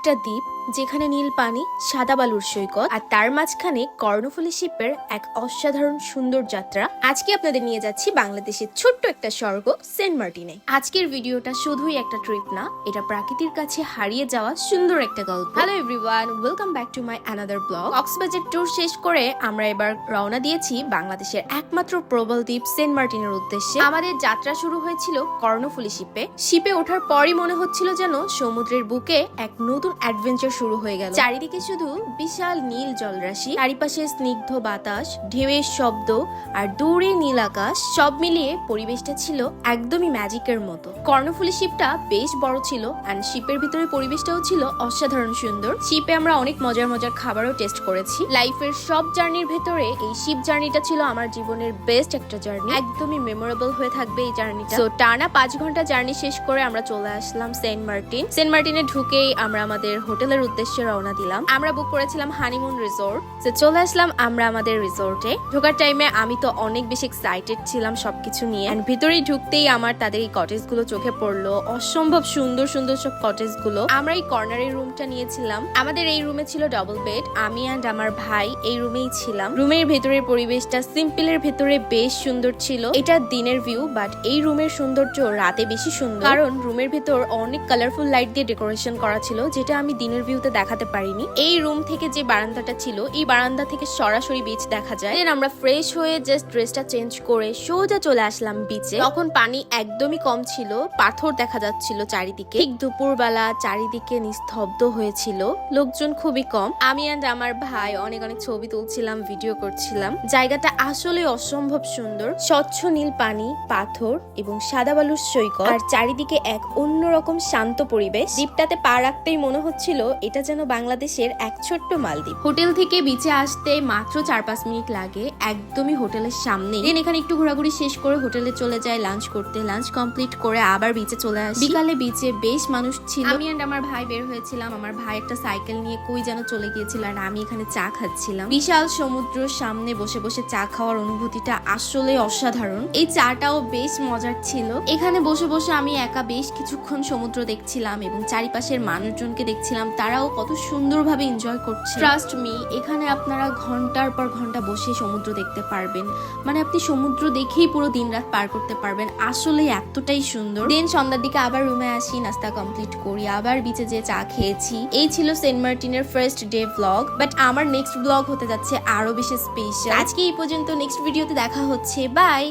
একটা দ্বীপ যেখানে নীল পানি, সাদা বালুর সৈকত আর তার মাঝখানে কর্ণফুলী শিপের এক অসাধারণ সুন্দর যাত্রা। আজকে আপনাদের নিয়ে যাচ্ছি বাংলাদেশের ছোট্ট একটা স্বর্গ সেন্ট মার্টিনে। আজকের ভিডিওটা শুধুই একটা ট্রিপ না, এটা প্রাকৃতির কাছে হারিয়ে যাওয়া সুন্দর একটা গল্প। Hello everyone, welcome back to my another blog. Cox's Bazar tour শেষ করে আমরা এবার রওনা দিয়েছি বাংলাদেশের একমাত্র প্রবাল দ্বীপ সেন্ট মার্টিনের উদ্দেশ্যে। আমাদের যাত্রা শুরু হয়েছিল কর্ণফুলী শিপে ওঠার পরই মনে হচ্ছিল যেন সমুদ্রের বুকে এক নতুন অ্যাডভেঞ্চার শুরু হয়ে গেল। চারিদিকে শুধু বিশাল নীল জলরাশি, চারিপাশে স্নিগ্ধ বাতাস, ঢেউয়ের শব্দ আর দূরে নীল আকাশ, সব মিলিয়ে পরিবেশটা ছিল একদমই ম্যাজিকের মতো। কর্ণফুলী শিপটা বেশ বড় ছিল এন্ড শিপের ভিতরে পরিবেশটাও ছিল অসাধারণ সুন্দর। শিপে আমরা অনেক মজার মজার খাবারও টেস্ট করেছি। লাইফের সব জার্নির ভেতরে এই শিপ জার্নিটা ছিল আমার জীবনের বেস্ট একটা জার্নি, একদমই মেমোরেবল হয়ে থাকবে এই জার্নিটা। তো টানা 5 ঘন্টা জার্নি শেষ করে আমরা চলে আসলাম সেন্ট মার্টিনে ঢুকেই আমরা আমাদের হোটেলের উদ্দেশ্যে রওনা দিলাম। আমরা বুক করেছিলাম হানিমুন রিসোর্ট। তো চলে আসলাম আমরা আমাদের রিসোর্টে। ঢোকার টাইমে আমি তো অনেক বেশি এক্সাইটেড ছিলাম সবকিছু নিয়ে। এন্ড ভিতরেই ঢুকতেই আমার তাদের এই কটেজ গুলো চোখে পড়লো, অসম্ভব সুন্দর সুন্দর সব কটেজ গুলো। আমরা এই কর্নারের রুমটা নিয়েছিলাম। আমাদের এই রুমে ছিল ডাবল বেড। আমি এন্ড আমার ভাই এই রুমেই ছিলাম। রুমের ভেতরের পরিবেশটা সিম্পলের ভেতরে বেশ সুন্দর ছিল। এটা দিনের ভিউ, বাট এই রুমের সৌন্দর্য রাতে বেশি সুন্দর, কারণ রুমের ভেতর অনেক কালারফুল লাইট দিয়ে ডেকোরেশন করা ছিল, যেটা আমি দিনের ভিউতে দেখাতে পারিনি। এই রুম থেকে যে বারান্দাটা ছিল, এই বারান্দা থেকে সরাসরি বিচ দেখা যায়। দেন আমরা ফ্রেশ হয়ে জাস্ট ড্রেসটা চেঞ্জ করে সোজা চলে আসলাম বিচে। তখন পানি একদমই কম ছিল, পাথর দেখা যাচ্ছিল চারিদিকে। ঠিক দুপুরবেলা, চারিদিকে নিস্তব্ধ হয়েছিল, লোকজন খুবই কম। আমি এন্ড আমার ভাই অনেক অনেক ছবি তুলছিলাম, ভিডিও করছিলাম। জায়গাটা আসলে অসম্ভব সুন্দর, স্বচ্ছ নীল পানি, পাথর এবং সাদা বালুর সৈকত, আর চারিদিকে এক অন্যরকম শান্ত পরিবেশ। দ্বীপটাতে পা রাখতেই মনে হচ্ছিল এটা যেন বাংলাদেশের এক ছোট্ট মালদ্বীপ। হোটেল থেকে বিচে আসতে মাত্র 4-5 মিনিট লাগে, একদমই হোটেলের সামনে। দেন এখানে একটু ঘোরাঘুরি শেষ করে হোটেলে চলে যায় লাঞ্চ করতে। লাঞ্চ কমপ্লিট করে আবার বিচে চলে আসি। বিকালে বিচে বেশ মানুষ ছিল। আমি এন্ড আমার ভাই বের হয়েছিলাম। আমার ভাই একটা সাইকেল নিয়ে কই যেন চলে গিয়েছিল, আর আমি এখানে চা খাচ্ছিলাম। বিশাল সমুদ্রের সামনে বসে বসে চা খাওয়ার অনুভূতিটা আসলে অসাধারণ। এই চাটাও বেশ মজার ছিল। এখানে বসে বসে আমি একা বেশ কিছুক্ষণ সমুদ্র দেখছিলাম এবং চারিপাশের মানুষজনকে দেখছিলাম, তারাও কত সুন্দরভাবে এনজয় করছে। ট্রাস্ট মি, এখানে আপনারা ঘন্টার পর ঘন্টা বসে সমুদ্র দেখতে পারবেন। মানে আপনি সমুদ্র দেখেই পুরো দিন রাত পার করতে পারবেন, আসলে এতটাই সুন্দর। দেন সন্ধ্যার দিকে আবার রুমে আসি, নাস্তা কমপ্লিট করি, আবার বিচে যে চা খেয়েছি। এই ছিল সেন্ট মার্টিনের ফার্স্ট ডে ব্লগ, বাট আমার নেক্সট ব্লগ হতে যাচ্ছে আরো বেশি স্পেশাল। আজকে এই পর্যন্ত, নেক্সট ভিডিওতে দেখা হচ্ছে, বাই।